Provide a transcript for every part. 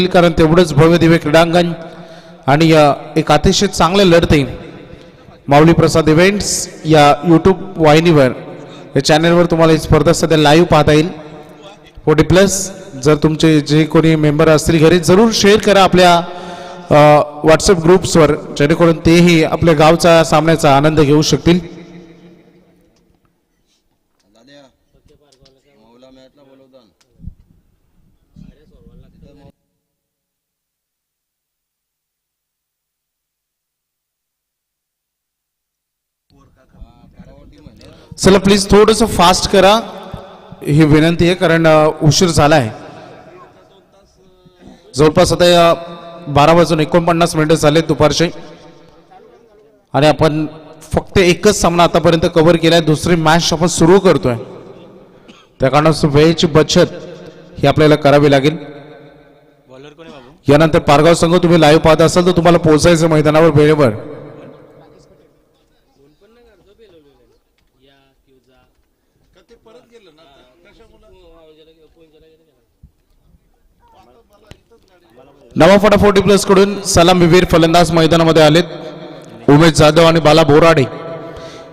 कारण तेवढंच भव्य दिव्य क्रीडांगण आणि एक अतिशय चांगले लढते माऊली प्रसाद इव्हेंट्स या यूट्यूब वाहिनीवर या चॅनलवर तुम्हाला ही स्पर्धा सध्या लाईव्ह पाहता येईल 40+. जर तुमचे जे कोणी मेंबर असतील घरी जरूर शेअर करा आपल्या व्हॉट्सअप ग्रुप्सवर जेणेकरून तेही आपल्या गावचा सामन्याचा आनंद घेऊ शकतील. चला प्लीज थोडंसं फास्ट करा ही विनंती आहे कारण उशीर झाला आहे. जवळपास आता 12:49 झाले दुपारचे आणि आपण फक्त एकच सामना आतापर्यंत कव्हर केलाय. दुसरी मॅच आपण सुरू करतोय त्या कारणास्तव वेळेची बचत ही आपल्याला करावी लागेल. यानंतर पारगाव संघ तुम्ही लाईव्ह पाहत असाल तर तुम्हाला पोहोचायचं मैदानावर वेळेवर. नवाफाटा 40+ कडून सलामीवीर फलंदाज मैदानामध्ये आलेत. उमेश जाधव आणि बाला बोराडे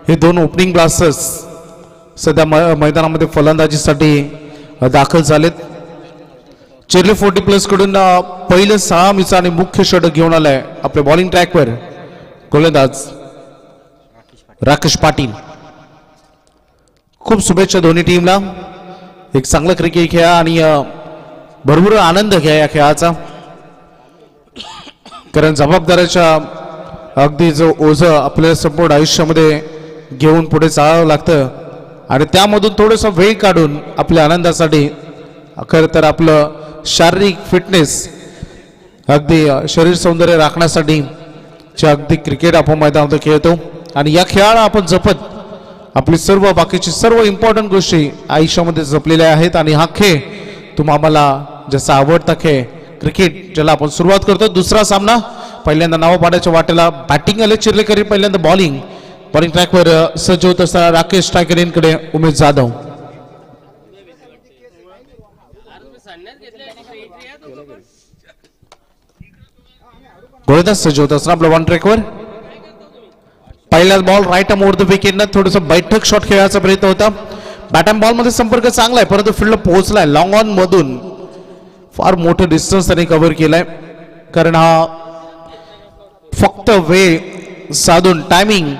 हे दोन ओपनिंग ब्लास्टर्स सध्या मैदानामध्ये फलंदाजीसाठी दाखल झालेत. चिर्ले 40+ कडून पहिलं 6 मिचा आणि मुख्य षटक घेऊन आलाय आपल्या बॉलिंग ट्रॅकवर गोलंदाज राकेश पाटील. खूप शुभेच्छा दोन्ही टीमला. एक चांगला क्रिकेट खेळा आणि भरपूर आनंद घ्या या खेळाचा कारण जबाबदारीच्या अगदी जो ओझं आपल्या संपूर्ण आयुष्यामध्ये घेऊन पुढे चालावं लागतं आणि त्यामधून थोडंसं वेळ काढून आपल्या आनंदासाठी खरं तर आपलं शारीरिक फिटनेस अगदी शरीर सौंदर्य राखण्यासाठी अगदी क्रिकेट आपण मैदानात खेळतो आणि या खेळाला आपण जपत आपली सर्व बाकीची सर्व इम्पॉर्टंट गोष्टी आयुष्यामध्ये जपलेल्या आहेत आणि हा खेळ तुम्हाला जसा आवडता खेळ क्रिकेट ज्याला आपण सुरुवात करतो. दुसरा सामना पहिल्यांदा नवापाड्याच्या वाटेला बॅटिंग आले चिर्लेकरी. पहिल्यांदा बॉलिंग ट्रॅकवर सज्ज होत असताना राकेश टाकेरेंकडे उमेश जाधव. गोलंदाज सज्ज होत असताना आपलं वन ट्रॅकवर पहिला ball right arm over the wicket. थोडस बैठक शॉट खेळायचा प्रयत्न होता. बॅट अँड बॉल मध्ये संपर्क चांगला आहे परंतु फील्ड पोहोचलाय लॉंग ऑन मधून फार मोठं डिस्टन्स त्यांनी कव्हर केलाय कारण हा फक्त वेळ साधून टायमिंग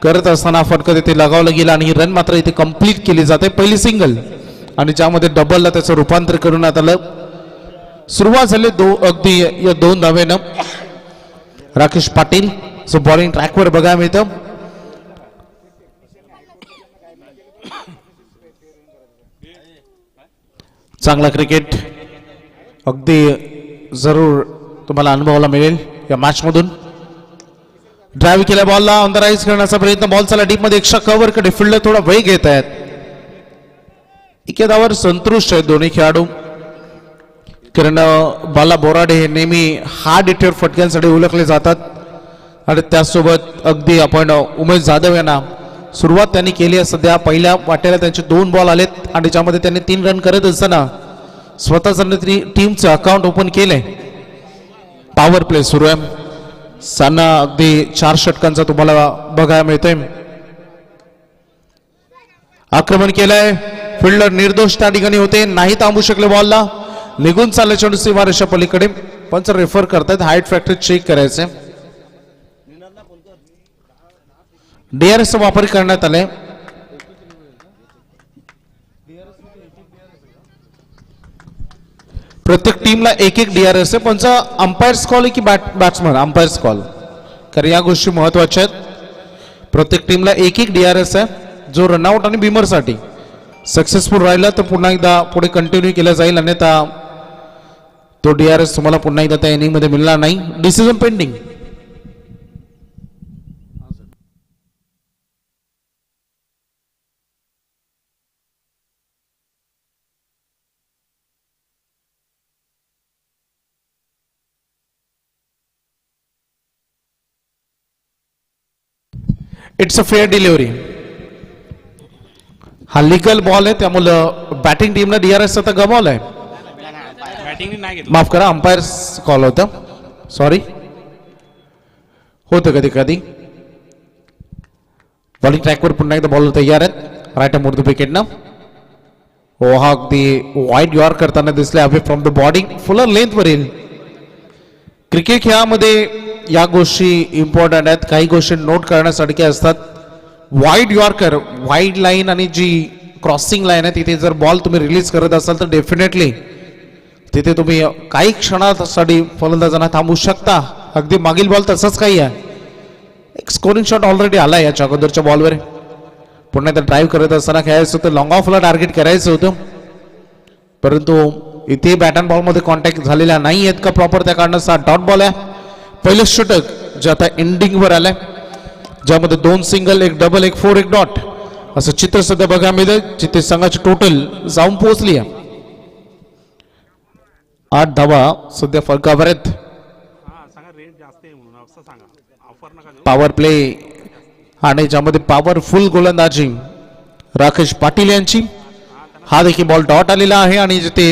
करत असताना फटका तिथे लगावला गेला आणि ही रन मात्र इथे कंप्लीट केली जाते. पहिली सिंगल आणि ज्यामध्ये डबलला त्याचं रूपांतर करण्यात आलं. सुरुवात झाली अगदी या 2 धावेनं राकेश पाटील जो बॉलिंग ट्रॅकवर बघायला मिळतं. चांगला क्रिकेट अगदी जरूर तुम्हाला अनुभवायला मिळेल या मॅच मधून. ड्राईव्ह केल्या बॉलला अंदराईज करण्याचा प्रयत्न. बॉल चला डीप मध्ये एक्स्ट्रा कव्हर कडे फील्डर थोडा वेग घेत आहेत. एकेदावर संतुष्ट आहेत दोन्ही खेळाडू कारण बाला बोराडे हे नेहमी हार्ड हिटर फटक्यांसाठी ओळखले जातात आणि त्याचसोबत अगदी आपण उमेश जाधव यांना सुरुवात त्यांनी केली आहे. सध्या पहिल्या वाट्याला त्यांचे 2 बॉल आलेत आणि ज्यामध्ये त्यांनी 3 रन करत असताना स्वतःच टीमचं अकाउंट ओपन केलंय. पॉवर प्ले सुरू आहे. सामना अगदी 4 षटकांचा तुम्हाला बघायला मिळतोय. आक्रमण केलंय फिल्डर निर्दोष त्या ठिकाणी होते नाही थांबू शकले. बॉलला निघून चालले चेंडू सीमारेषा पलीकडे. पंच रेफर करतायत हाईट फॅक्टर चेक करायचे. DRS चा वापर करण्यात आलाय. प्रत्येक टीमला एक DRS आहे. पण अंपायर्स कॉल आहे की बॅट्समन अंपायर्स कॉल कारण या गोष्टी महत्वाच्या आहेत. प्रत्येक टीमला एक DRS आहे जो रनआउट आणि बिमर साठी सक्सेसफुल राहिला तर पुन्हा एकदा पुढे कंटिन्यू केला जाईल अन्यथा तो DRS तुम्हाला पुन्हा एकदा त्या इनिंग मध्ये मिळणार नाही. Decision pending. It's a fair delivery. हा लीगल बॉल आहे त्यामुळे बॅटिंग टीमने DRS आता गमावलाय. बॅटिंगने नाही घेतलं. माफ करा, अंपायर कॉल होता, सॉरी. होतं कधी कधी. बॉलिंग ट्रॅकवर पुन्हा एकदा बॉलर तयार आहेत राईट मोर द विकेट ना. हो, हा अगदी वाईड यॉर करताना दिसले away from the bonding Fuller length वरील. क्रिकेट खेळामध्ये या गोष्टी इम्पॉर्टंट आहेत, काही गोष्टी नोट करण्यासारख्या असतात. वाईड यॉर्कर, वाईड लाईन आणि जी क्रॉसिंग लाईन आहे तिथे जर बॉल तुम्ही रिलीज करत असाल तर डेफिनेटली तिथे तुम्ही काही क्षणासाठी फलंदाजांना थांबवू शकता. अगदी मागील बॉल तसंच काही आहे. एक स्कोरिंग शॉट ऑलरेडी आला याच्या अगोदरच्या बॉलवर. पुन्हा एकदा ड्राईव्ह करत असताना खेळायचं होतं, लॉंग ऑफला टार्गेट करायचं होतं, परंतु इथे बॅट अँड बॉलमध्ये कॉन्टॅक्ट झालेला नाही आहेत का प्रॉपर, त्या कारणाचा डॉट बॉल आहे. पहिलं षटक जे आता एंडिंगवर आलंय, ज्यामध्ये 2 सिंगल, 1 डबल, 1 4, 1 डॉट असं चित्र सध्या बघायला मिळतं, जिथे संघाची टोटल जाऊन पोहोचली आहे 8 धावा सध्या फलकावर आहेत. सांगा रेट जास्त आहे म्हणून असं सांगा, ऑफर नका देऊ. पॉवर प्ले आणि ज्यामध्ये पॉवरफुल गोलंदाजी राकेश पाटील यांची. हा देखील बॉल डॉट आलेला आहे आणि जिथे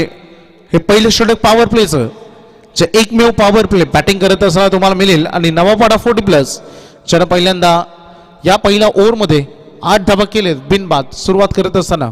हे पहिलं षटक पॉवर प्लेचं जे एकमेव पॉवर प्ले बॅटिंग करत असताना तुम्हाला मिळेल आणि नवापाडा 40+ ज्यानं पहिल्यांदा या पहिल्या ओव्हरमध्ये 8 धावा केलेत बिनबाद सुरुवात करत असताना.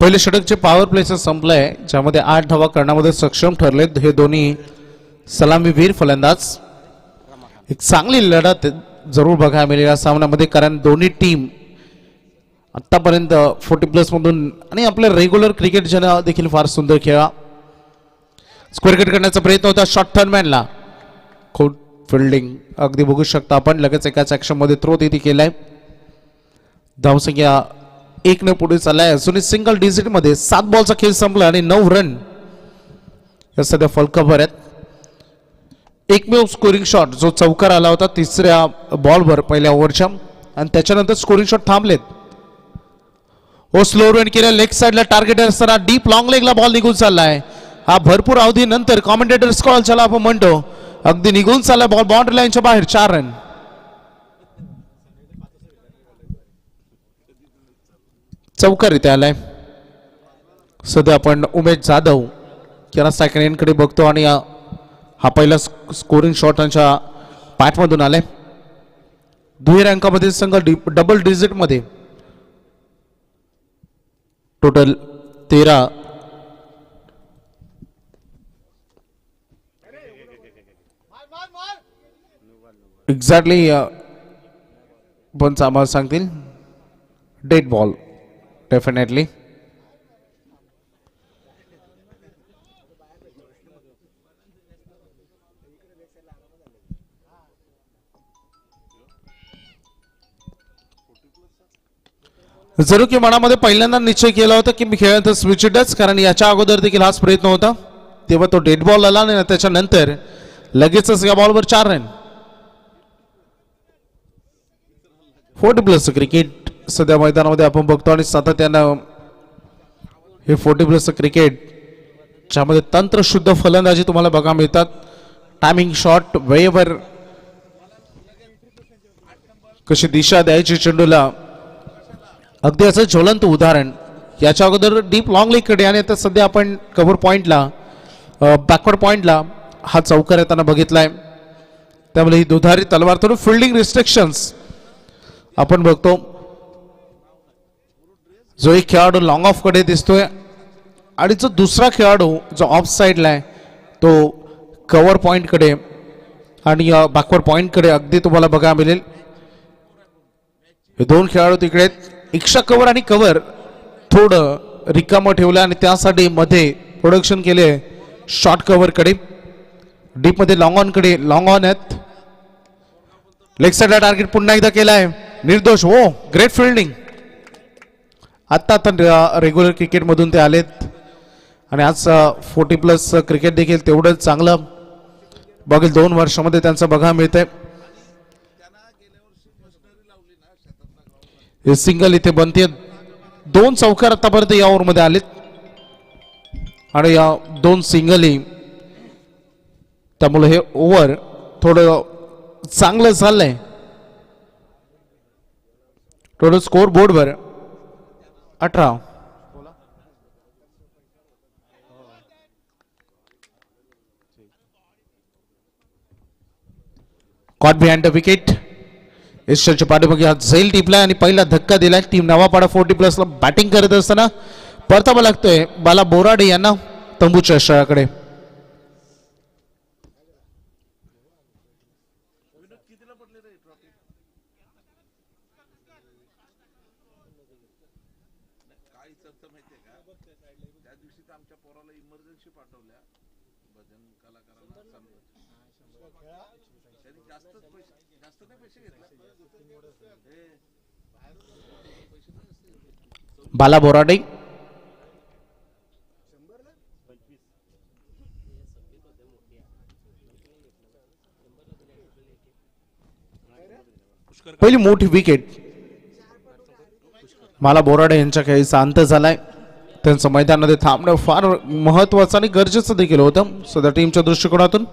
पहिले षटकचे पॉवर प्लेचं संपलंय, ज्यामध्ये 8 धावा करण्यामध्ये सक्षम ठरलेत हे दोन्ही सलामीवीर फलंदाज. एक चांगली लढत जरूर बघायला मिळेल या सामन्यामध्ये, कारण दोन्ही टीम आतापर्यंत 40+ मधून आणि आपल्या रेग्युलर क्रिकेट जन देखील फार सुंदर खेळा. स्क्वेअर कट करण्याचा प्रयत्न होता शॉर्ट थर्डमॅनला, खूप फिल्डिंग अगदी बघू शकता आपण. लगेच एकाच ऍक्शन मध्ये थ्रो तिथे केलाय. धावसंख्या 1 ने पुढे चाललाय. अजूनही सिंगल डिजिट मध्ये 7 बॉलचा खेळ संपला आणि 9 रन या सध्या फलकावर आहेत. एकमेव स्कोरिंग शॉट जो चौकार आला होता तिसऱ्या बॉलवर पहिल्या ओव्हरच्या, आणि त्याच्यानंतर स्कोरिंग शॉट थांबलेत. हो, स्लो रन केल्या लेग साइडला टार्गेट असताना डीप लॉंग लेगला बॉल निघून चाललाय. हा भरपूर अवधी नंतर कॉमेंटेटर्स कॉल ज्याला आपण म्हणतो अगदी निघून चाललाय बॉल बाउंड्री लाईनच्या बाहेर. 4 रन. चौकार इथे आलाय. सध्या आपण उमेश जाधव यांना सेकंड एंडकडे बघतो आणि हा पहिला स्कोरिंग शॉट त्यांच्या पॅटमधून आलाय. दुहेरी अंकामध्ये संघ डबल डिजिट मध्ये टोटल 13 एक्झॅक्टली पण आम्हाला सांगतील डेड बॉल डेफिनेटली. जरूर की मनामध्ये पहिल्यांदा निश्चय केला होता की मी खेळत स्विचडच, कारण याच्या अगोदर देखील हाच प्रयत्न होता, तेव्हा तो डेड बॉल आला आणि त्याच्यानंतर लगेचच या बॉलवर 4 रन. 40+ क्रिकेट सध्या मैदानामध्ये आपण बघतो आणि सातत्यानं हे 40+ क्रिकेट ज्यामध्ये तंत्रशुद्ध फलंदाजी तुम्हाला बघा मिळतात. टायमिंग शॉट वेळेवर कशी दिशा द्यायची चेंडूला, अगदी असं ज्वलंत उदाहरण. याच्या अगोदर डीप लॉंग लेगकडे आणि आता सध्या आपण कव्हर पॉइंटला बॅकवर्ड पॉइंटला हा चौकार येताना बघितलाय. त्यामुळे ही दुधारी तलवार. थोडं फिल्डिंग रिस्ट्रिक्शन्स आपण बघतो. जो एक खेळाडू लॉंग ऑफ कडे दिसतोय आणि जो दुसरा खेळाडू जो ऑफ साइडला आहे तो कव्हर पॉइंट कडे आणि बॅकवर्ड पॉइंट कडे अगदी तुम्हाला बघायला मिळेल. हे दोन खेळाडू तिकडे एक्स्ट्रा कव्हर आणि कव्हर थोडं रिकामं ठेवलं आणि त्यासाठी मध्ये प्रोडक्शन केले शॉर्ट कव्हर कडे डीप मध्ये लॉंग ऑन कडे लॉंग ऑन आहेत. लेग साइडला टार्गेट पुन्हा एकदा केलाय निर्दोष. हो ग्रेट फिल्डिंग. आता रेग्युलर क्रिकेट मधून ते आलेत आणि आज 40+ क्रिकेट देखील तेवढंच चांगलं बघेल 2 वर्षामध्ये त्यांचं बघा मिळतंय. हे सिंगल इथे बनते. 2 चौकार आतापर्यंत या ओव्हरमध्ये आलेत आणि या 2 सिंगलही त्यामुळे हे ओव्हर थोडं चांगलं चाललंय. टोटल स्कोर बोर्डवर 18. Caught behind the wicket. ईश्वरच्या पाठीमागे हा झैल टिपलाय आणि पहिला धक्का दिलाय. टीम नवापाडा 40+ ला बॅटिंग करत असताना परतावा लागतोय बाला बोराडे यांना तंबूच्या आश्रयाकडे. बाला बोराडे पहिली मोठी विकेट. बाला बोराडे यांच्या खेळीचा अंत झालाय. त्यांचं मैदानामध्ये थांबणं फार महत्वाचं आणि गरजेचं देखील होतं सध्या टीमच्या दृष्टिकोनातून.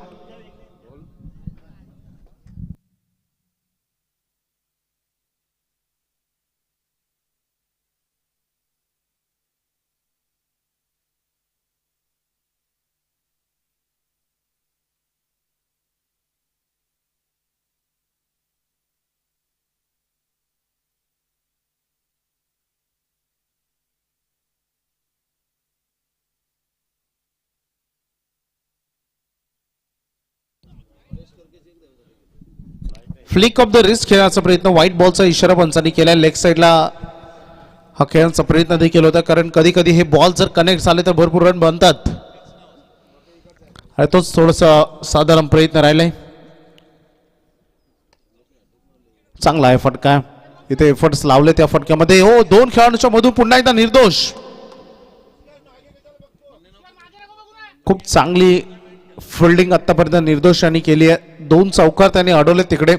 फ्लिक ऑफ द रिस्क खेळण्याचा प्रयत्न. व्हाईट बॉलचा इशारा पंचांनी केलाय. लेग साइडला हा खेळण्याचा प्रयत्न देखील होता कारण कधी कधी हे बॉल जर कनेक्ट झाले तर भरपूर रन बनतात आणि तोच थोडासा साधारण प्रयत्न राहिलाय. चांगला आहे फटका. इथे एफर्ट्स लावले त्या फटक्यामध्ये. हो 2 खेळाडूंच्या मधून पुन्हा एकदा निर्दोष. खूप चांगली फिल्डिंग आतापर्यंत निर्दोष यांनी केली आहे. 2 चौकार त्यांनी अडवले तिकडे.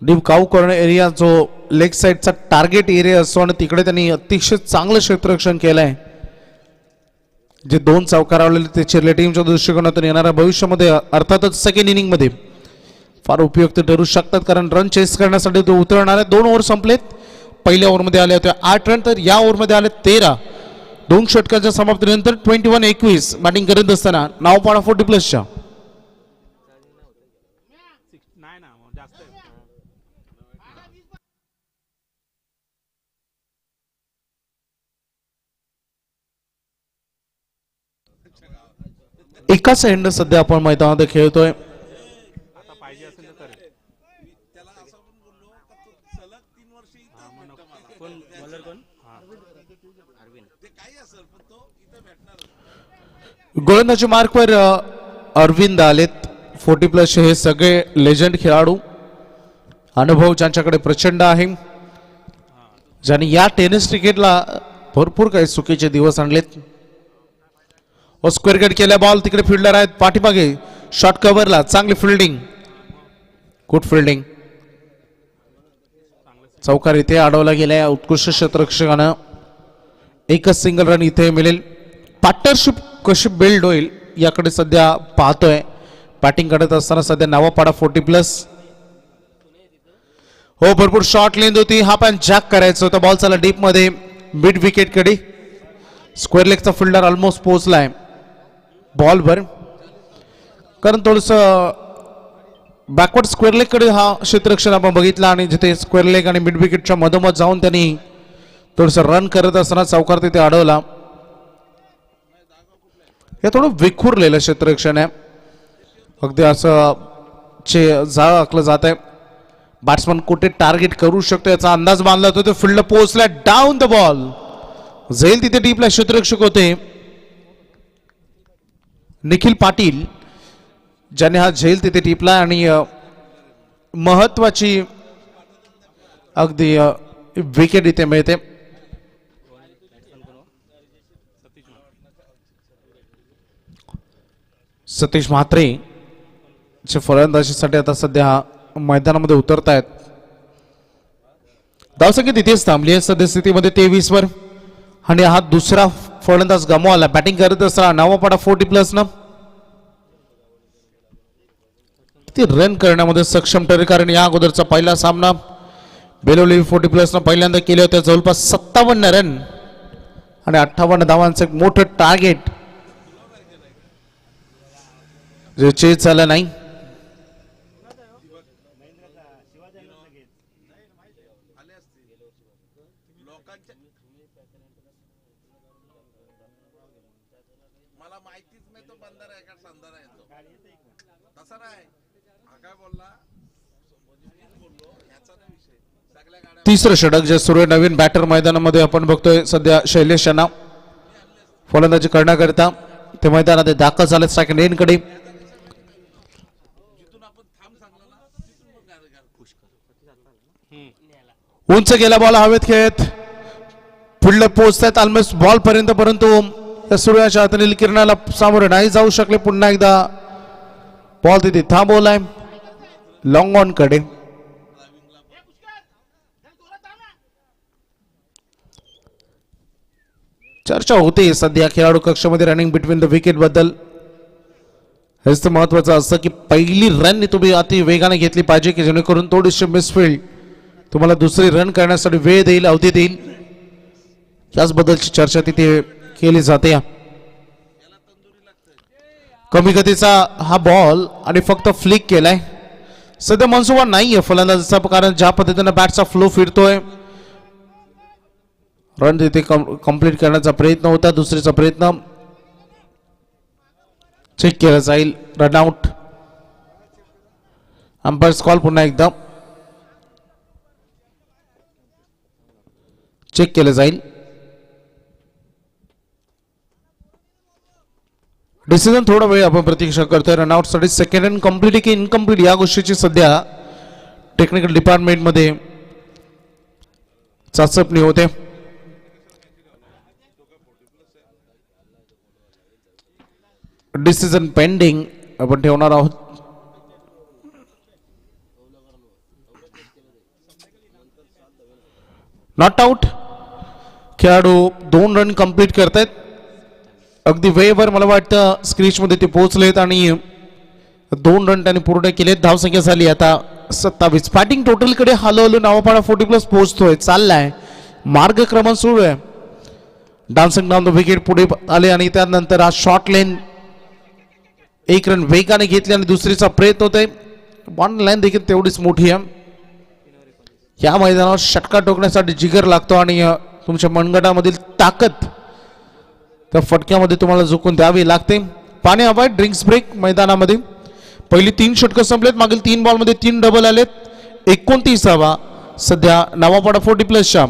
डीप काऊ कॉर्नर एरिया जो लेग साइडचा टार्गेट एरिया असतो आणि तिकडे त्यांनी अतिशय चांगलं क्षेत्ररक्षण केलंय. जे 2 चौकार आवलेले ते चिरले टीमच्या दृष्टिकोनातून येणाऱ्या भविष्यामध्ये अर्थातच सेकंड इनिंग मध्ये फार उपयुक्त ठरू शकतात कारण रन चेस करण्यासाठी तो उतरणार आहे. 2 ओव्हर संपलेत. पहिल्या ओव्हरमध्ये आले होते 8 रन तर या ओव्हरमध्ये आले 13. 2 षटकाच्या समाप्तीनंतर 21-21 बॅटिंग करत असताना नावपाडा 40+ नाही ना जास्त आहे. एकाच एंड सध्या आपण मैदानात खेळतोय. आता पाहिजे असेल तर करेल. गोलंदाजी मार्कवर अरविंद आलेत. 40+ हे सगळे लेजंड खेळाडू. अनुभव ज्यांच्याकडे प्रचंड आहे. ज्यांनी या टेनिस क्रिकेटला भरपूर काही चुकीचे दिवस आणलेत. स्क्वेअर कट केल्या. बॉल तिकडे फिल्डर आहेत पाठीमागे. शॉर्ट कव्हरला चांगली फिल्डिंग. Good fielding. चौकार इथे अडवला गेलाय उत्कृष्ट क्षेत्ररक्षकानं. एकच सिंगल रन इथे मिळेल. पार्टनरशिप कशी बिल्ड होईल याकडे सध्या पाहतोय. बॅटिंग करत असताना सध्या नवापाडा 40+. हो भरपूर शॉर्ट लेंथ होती. हा पण जॅक करायचं होतं. बॉल चालला डीप मध्ये मिड विकेट कडे. स्क्वेअर लेगचा फिल्डर ऑलमोस्ट पोहोचलाय बॉलवर कारण थोडस बॅकवर्ड स्क्वेअर लेग कडे हा क्षेत्ररक्षण आपण बघितला आणि जिथे स्क्वेअर लेग आणि मिड विकेटच्या मधोमध जाऊन त्यांनी थोडस रन करत असताना चौकार तिथे अडवला. हे थोडं विखुरलेलं क्षेत्ररक्षण आहे. अगदी असं जाळ आखलं जात आहे. बॅट्समन कुठे टार्गेट करू शकतो याचा अंदाज बांधला होता. तो फील्ड पोहोचला, डाऊन द बॉल जाईल तिथे डीपला. क्षेत्ररक्षक होते निखिल पाटील ज्याने हा झेल तिथे टिपला आणि महत्वाची अगदी विकेट इथे मिळते. सतीश म्हात्रे चे फलंदाजीसाठी आता सध्या मैदानामध्ये उतरतायत. धावसंख्या तिथेच थांबली आहे सद्यस्थितीमध्ये 23 वर आणि हा दुसरा फलंदाज गमावला. बॅटिंग करत असताना नावापाडा 40+ न ती रन करण्यामध्ये सक्षम ठरेल, कारण या अगोदरचा पहिला सामना बेलोली 40+ न पहिल्यांदा केले होते. जवळपास 57 रन आणि 58 धावांचं एक मोठं टार्गेट जे चेज झालं नाही. तिसरं षटक जे सुरू आहे नवीन बॅटर मैदानामध्ये आपण बघतोय सध्या शैलेश यांना फलंदाजी करण्याकरिता ते मैदानात दाखल झाले. सेकंड एंडकडे उंच गेला बॉल हवेत खेळत पुढे पोहोचतायत ऑलमोस्ट बॉल पर्यंत, परंतु सूर्याच्या हातातील किरणाला सामोरे नाही जाऊ शकले. पुन्हा एकदा बॉल तिथे थांबवलाय लॉंग ऑन कडे. चर्चा होते सध्या खेळाडू कक्षामध्ये रनिंग बिटवीन द विकेट बद्दल. हेच तर महत्वाचं असतं की पहिली रन तुम्ही अति वेगाने घेतली पाहिजे की जेणेकरून थोडीशी मिसफील्ड तुम्हाला दुसरी रन करण्यासाठी वेळ देईल, अवधी देईल. याचबद्दलची चर्चा तिथे केली जाते. कमी गतीचा हा बॉल आणि फक्त फ्लिक केलाय. सध्या मनसुबा नाहीये फलंदाजीचा, कारण ज्या पद्धतीने बॅटचा फ्लो फिरतोय रन तिथे कंप्लीट करण्याचा प्रयत्न होता. दुसरीचा प्रयत्न चेक केला जाईल. रनआउट. अंपायर्स कॉल पुन्हा एकदा चेक केलं जाईल. डिसिजन थोडा वेळ आपण प्रतीक्षा करतोय. रनआउट साठी सेकंड अँड कंप्लीट की इनकम्प्लीट या गोष्टीची सध्या टेक्निकल डिपार्टमेंटमध्ये चाचपणी होते. डिसिजन पेंडिंग आपण ठेवणार आहोत. Not out. खेळाडू 2 रन कंप्लीट करतायत. अगदी वेळेवर मला वाटतं स्क्रीच मध्ये ते पोहोचलेत आणि 2 रन त्यांनी पूर्ण केलेत. धावसंख्या झाली आता 27. बॅटिंग टोटल कडे हळूहळू नावापाडा 40+ पोहोचतोय, चाललाय. मार्गक्रमण सुरू आहे. डान्सिंग डाऊन द विकेट पुढे आले आणि त्यानंतर हा शॉर्ट लेन 1 रन वेगाने घेतले आणि दुसरीचा प्रयत्न होतोय. बॉल लाईन देखील तेवढीच मोठी आहे. या मैदानावर षटका टोकण्यासाठी जिगर लागतो आणि तुमच्या मनगटामधील ताकद त्या फटक्यामध्ये तुम्हाला झुकून द्यावी लागते. पाणी हवाय. ड्रिंक्स ब्रेक मैदानामध्ये. पहिली 3 षटकं संपलेत. मागील 3 बॉलमध्ये 3 डबल आलेत. 29 धावा सध्या नावापाडा 40+च्या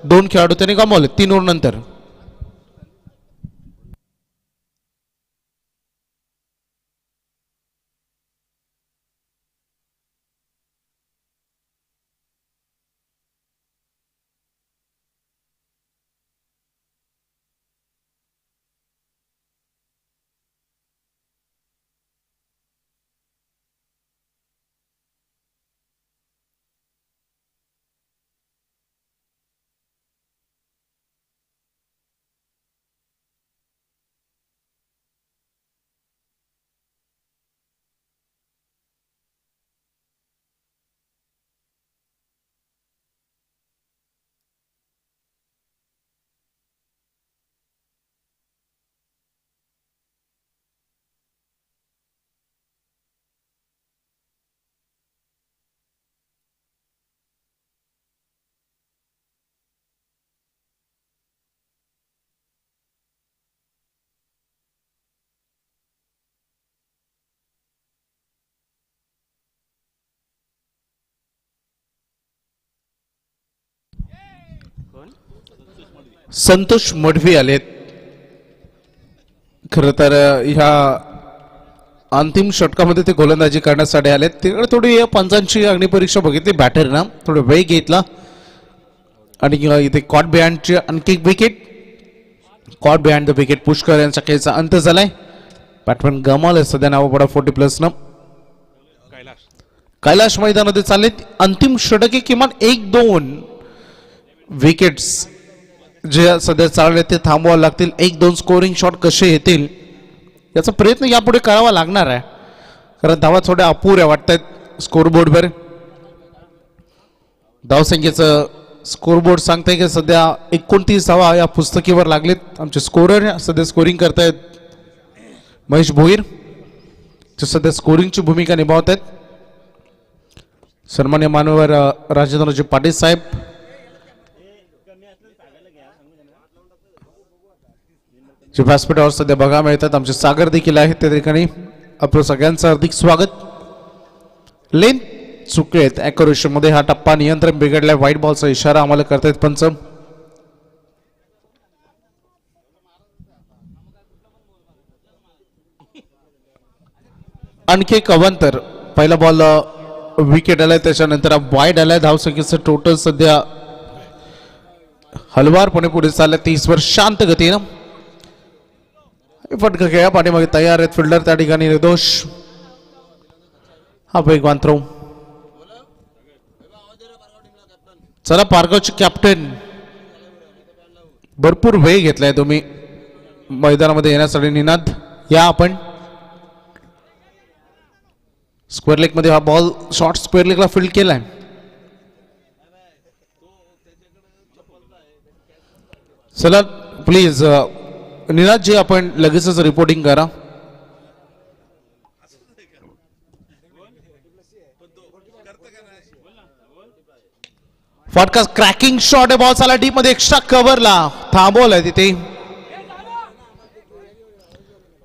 2 खेळाडू त्यांनी गमावले 3 ओव्हर नंतर. संतोष मडवी आलेत. खरं तर ह्या अंतिम षटकामध्ये ते गोलंदाजी करण्यासाठी आलेत. तिकडे थोडी या पंचांची अग्निपरीक्षा बघितली बॅटरना, थोडा वेळ घेतला आणि इथे कॉट बिहाइंडची आणखी wicket. Cot behind the wicket Pushkar यांचा खेळचा अंत झालाय. बॅटमॅन गमावले सध्या नावपडा 40+ न. कैलाश मैदानामध्ये चाललेत अंतिम षटके. किमान 1-2 विकेट्स जे सध्या चालले ते थांबवावे लागतील. 1-2 स्कोरिंग शॉट कसे येतील याचा प्रयत्न यापुढे करावा लागणार आहे. कारण धावा थोड्या अपुऱ्या वाटत आहेत स्कोरबोर्डवर. धावसंख्येचं स्कोरबोर्ड सांगताय की सध्या 29 धावा या पुस्तकीवर लागलेत. आमचे स्कोरर सध्या स्कोरिंग करतायत महेश भोईर, जे सध्या स्कोरिंगची भूमिका निभावत आहेत. सन्मान्य मान्यवर राजेंद्रजी पाटील साहेब, जे व्यासपीठावर सध्या बघा मिळतात. आमचे सागर देखील आहेत त्या ठिकाणी. आपलं सगळ्यांचं हार्दिक स्वागत. लेन चुकलेत ॲक्युरेशन मध्ये. हा टप्पा नियंत्रण बिघडलाय. व्हाईट बॉलचा इशारा आम्हाला करतायत पंच. आणखी एक अवांतर. पहिला बॉल विकेट आलाय, त्याच्यानंतर वाईड आलाय. धावसंख्येचं टोटल सध्या हलवारपणे पुढे चाललंय 30 वर शांत गतीनं. फटका खेळा पाठीमागे तयार आहेत फिल्डर त्या ठिकाणी निर्दोष. हा वेगवान थ्रो. चला पारगावचे कॅप्टन, भरपूर वेळ घेतलाय तुम्ही मैदानामध्ये येण्यासाठी. निनाद या आपण. स्क्वेअर लेग मध्ये हा बॉल शॉर्ट स्क्वेअर लेगला फील्ड केलाय. चला प्लीज निनाद जी आपण लगेचच रिपोर्टिंग करा. फटका क्रॅकिंग शॉट आहे. बॉल चाला डीप मध्ये एक्स्ट्रा कव्हरला थांबवलाय तिथे.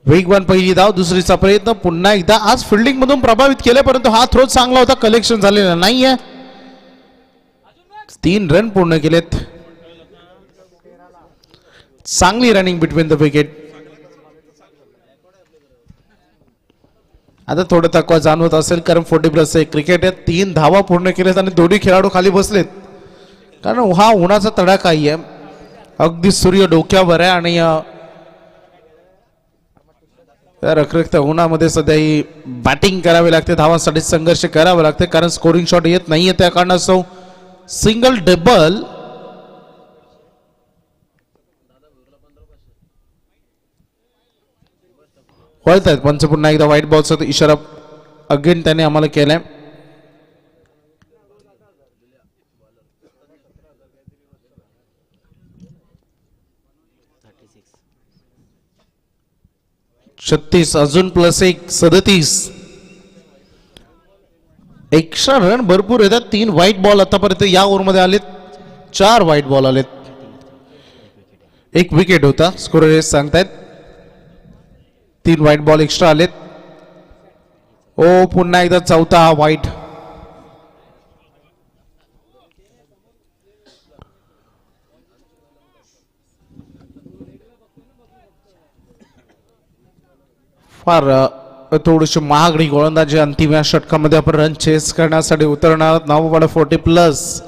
वेगवान पहिली धाव, दुसरीचा प्रयत्न. पुन्हा एकदा आज फिल्डिंग मधून प्रभावित केले, परंतु हा थ्रो चांगला होता. कलेक्शन झालेला नाहीये. 3 रन पूर्ण केलेत. चांगली रनिंग बिटवीन द विकेट. आता थोडं थकवा जाणवत असेल कारण 40+ क्रिकेट आहे. 3 धावा पूर्ण केलेत आणि दोन्ही खेळाडू खाली बसलेत. कारण हा उन्हाचा तडाखा आहे. अगदी सूर्य डोक्यावर आहे आणि रखरखत्या उन्हामध्ये सध्या ही बॅटिंग करावी लागते. धावांसाठी संघर्ष करावा लागते कारण स्कोरिंग शॉट येत नाहीये. त्या कारणास्तव सिंगल डबल वळत आहेत. पंच पुन्हा एकदा व्हाईट बॉलचा इशारा अगेन त्याने आम्हाला केलाय. $36 अजून +1 37. एक्स्ट्रा रन भरपूर येतात. 3 व्हाईट बॉल आतापर्यंत या ओव्हरमध्ये आलेत. 4 व्हाईट बॉल आलेत. 1 विकेट होता स्कोर हे सांगतायत. 3 व्हाईट बॉल एक्स्ट्रा आलेत. ओ पुन्हा एकदा चौथा व्हाईट. फार थोडीशी महागडी गोलंदाजी अंतिम या षटकामध्ये आपण रन चेस करण्यासाठी उतरणार. नाववाडा 40+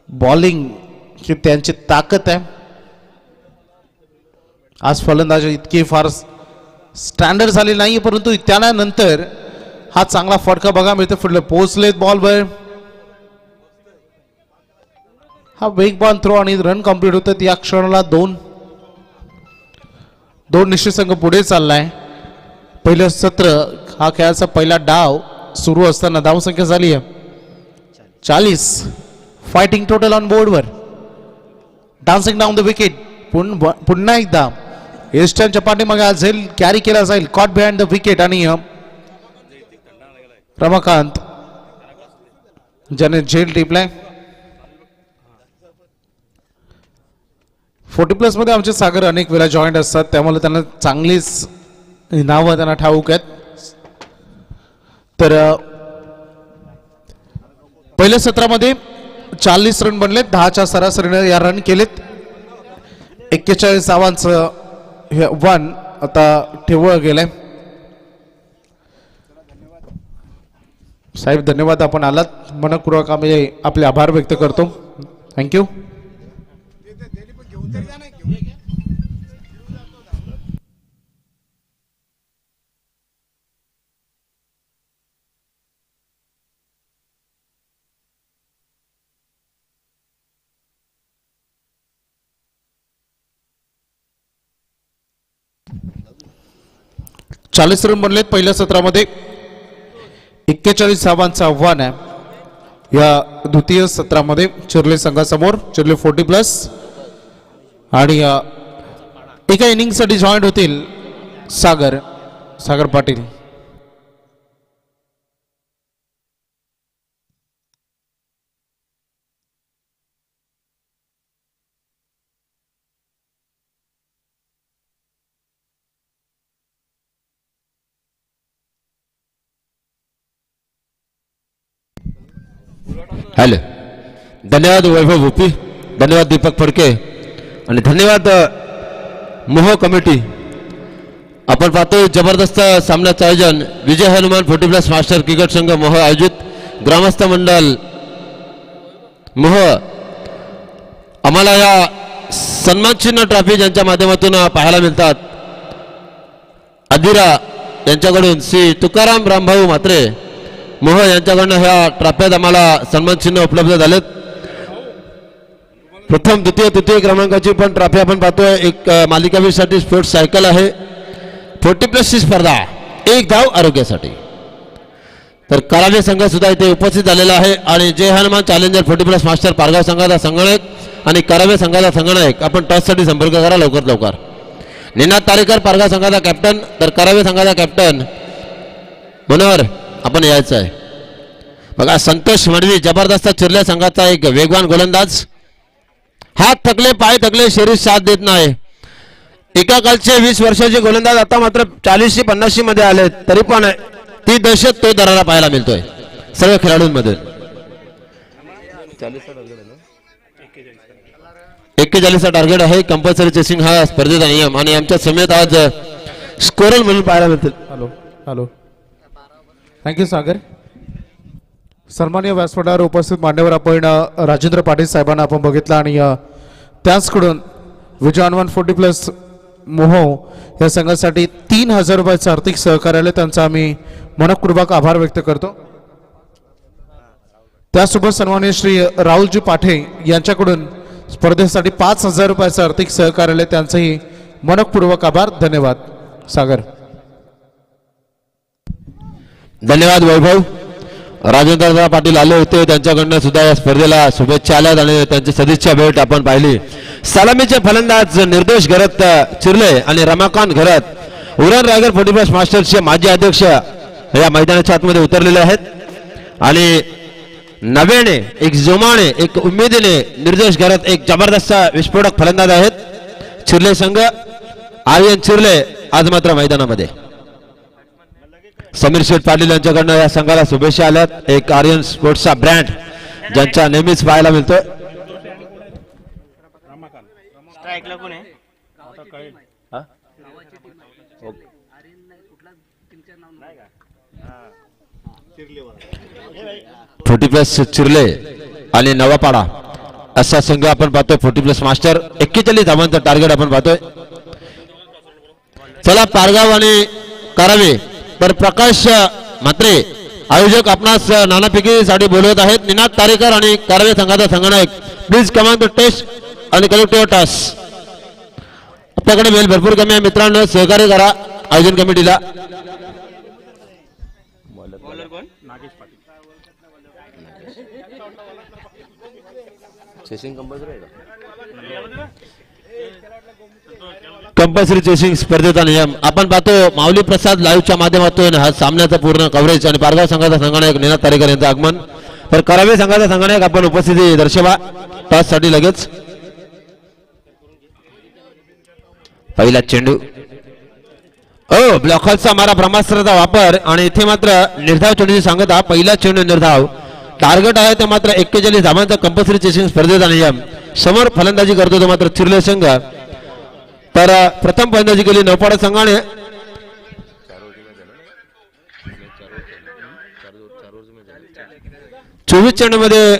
बॉलिंग ही त्यांची ताकद आहे. आज फलंदाजी इतकी फार स्टँडर्ड झाली नाही, परंतु त्यानंतर हा चांगला फटका बघा मिळतो. फुटले पोहोचलेत बॉलवर. हा वेगवान थ्रो आणि रन कंप्लीट होतात. या क्षणाला 2 निश्चित संघ पुढे चाललाय. पहिलं सत्र हा खेळाचा पहिला डाव सुरू असताना धावसंख्या झाली आहे 40. फायटिंग टोटल ऑन बोर्डवर. Dancing down the wicket. पुन्हा एकदा ईस्टर्नच्या पाठीमागे झेल कॅरी केला जाईल. कॉट बिहाइंड द विकेट आणि रमाकांत ज्याने झेल टिपलाय. 40+ मध्ये आमचे सागर अनेक वेळा जॉईंट असतात, त्यामुळे त्यांना चांगलीच नावं त्यांना ठाऊक आहेत. तर पहिल्या सत्रामध्ये 40 रन बनले, 10च्या सरासरीने या रन केलेत. 41 धावांचं हे वन आता ठेवलं गेलंय. साहेब धन्यवाद, आपण आलात. मनपूर्वक आम्ही आपले आभार व्यक्त करतो. थँक्यू. चाळीस रन बनलेत पहिल्या सत्रामध्ये. 41 धावांचं आव्हान आहे या द्वितीय सत्रामध्ये चिर्ले संघासमोर. चिर्ले 40+ आणि एका इनिंग साठी जॉईंट होतील सागर पाटील. हॅलो, धन्यवाद वैभव भोपी, धन्यवाद दीपक फडके आणि धन्यवाद मोह कमिटी. आपण पाहतोय जबरदस्त सामन्याचं आयोजन विजय हनुमान 40+ मास्टर क्रिकेट संघ मोह आयोजित ग्रामस्थ मंडळ मोह. आम्हाला या सन्मानचिन्ह ट्रॉफी ज्यांच्या माध्यमातून पाहायला मिळतात, अधिरा यांच्याकडून श्री तुकाराम रामभाऊ म्हात्रे मोह यांच्याकडनं ह्या ट्रॉफ्यात आम्हाला सन्मान चिन्ह उपलब्ध झालेत. प्रथम द्वितीय तृतीय क्रमांकाची पण ट्रॉफी आपण पाहतोय. एक मालिकावीरसाठी स्पोर्ट्स सायकल आहे. 40+ ची स्पर्धा, 1 धाव आरोग्यासाठी. तर करावे संघ सुद्धा इथे उपस्थित झालेला आहे आणि जय हनुमान चॅलेंजर 40+ मास्टर पारगाव संघाचा संगणक आणि करावे संघाचा संगणक आपण टॉससाठी संपर्क करा लवकरात लवकर. निनाद तारेकर पारगाव संघाचा कॅप्टन, तर करावे संघाचा कॅप्टन मनोहर आपण यायचं आहे. बघा संतोष मडवी जबरदस्त चिरल्या संघाचा एक वेगवान गोलंदाज. हात थकले, पाय थकले, शरीर साथ देत नाही. एका कालचे 20 वर्षाचे गोलंदाज आता मात्र 40-50 मध्ये आले, तरी पण ती दहशत तो दरारा पाहायला मिळतोय सर्व खेळाडूंमध्ये. 41चा टार्गेट आहे. कंपल्सरी चेसिंग हा स्पर्धेचा नियम आणि आमच्या समेत आज स्कोरर म्हणून पाहायला मिळतील. हॅलो, थँक्यू सागर. सन्माननीय व्यासपीठावर उपस्थित मान्यवर आपण राजेंद्र पाटील साहेबांना आपण बघितलं आणि त्याचकडून विजय हनुमान 40+ मोह या संघासाठी 3000 रुपयाचं आर्थिक सहकार्यालय त्यांचा आम्ही मनपूर्वक आभार व्यक्त करतो. त्यासोबत सन्माननीय श्री राहुलजी पाठे यांच्याकडून स्पर्धेसाठी 5000 रुपयाचं आर्थिक सहकार्यालय त्यांचंही मनपूर्वक आभार. धन्यवाद सागर. धन्यवाद वैभव. राजेंद्र पाटील आले होते, त्यांच्याकडनं सुद्धा या स्पर्धेला शुभेच्छा आल्यात आणि त्यांची सदिच्छा भेट आपण पाहिली. सलामीचे फलंदाज निर्दोष घरत चिरले आणि रमाकांत घरत उरण रायगड 40+ मास्टर्सचे माजी अध्यक्ष या मैदानाच्या आतमध्ये उतरलेले आहेत आणि नव्याने एक जोमाने एक उमेदीने निर्दोष घरत एक जबरदस्त विस्फोटक फलंदाज आहेत चिरले संघ. आर्यन चिरले आज मात्र मैदानामध्ये. समीर शेठ पाटील यांच्याकडनं या संघाला शुभेच्छा आल्यात. एक आर्यन स्पोर्ट्सचा ब्रँड ज्यांचा नेहमीच पाहायला मिळतोय. स्ट्राईकला कोण आहे? 40+ चिरले आणि नवापाडा असा संघ आपण पाहतोय. 40+ मास्टर 41 धावांचं टार्गेट आपण पाहतोय. चला पारगाव आणि करावे तर प्रकाश म्हात्रे आयोजक आपणास नानापिकीसाठी बोलवत आहेत. निनाद तारेकर आणि करावे संघाचा संगणक प्लीज कमांड टेस्ट आणि कलेक्टिव्ह टॉस. आपल्याकडे वेळ भरपूर कमी आहे मित्रांनो, सहकार्य करा आयोजन कमिटीला. कंपल्सरी चेसिंग स्पर्धेचा नियम आपण पाहतो. माऊली प्रसाद लाईव्हच्या माध्यमातून हा सामन्याचा पूर्ण कव्हरेज आणि पारगाव संघाचा संगणक निनाद तारेकर यांचं आगमन. तर करावे संघाचा संगणक आपण उपस्थिती दर्शवा टॉस साठी लगेच. पहिला चेंडू ब्लॉकहॉलचा मारा ब्रह्मास्त्राचा वापर आणि इथे मात्र निर्धाव चेंडूची सांगता. पहिला चेंडू निर्धाव टार्गेट आहे ते मात्र 41 धावांचा कंपल्सरी चेसिंग स्पर्धेचा नियम. समोर फलंदाजी करतो तो मात्र चिरले संघ. तर प्रथम फलंदाजी केली नौपाडा संघाने. चोवीस चेंडूमध्ये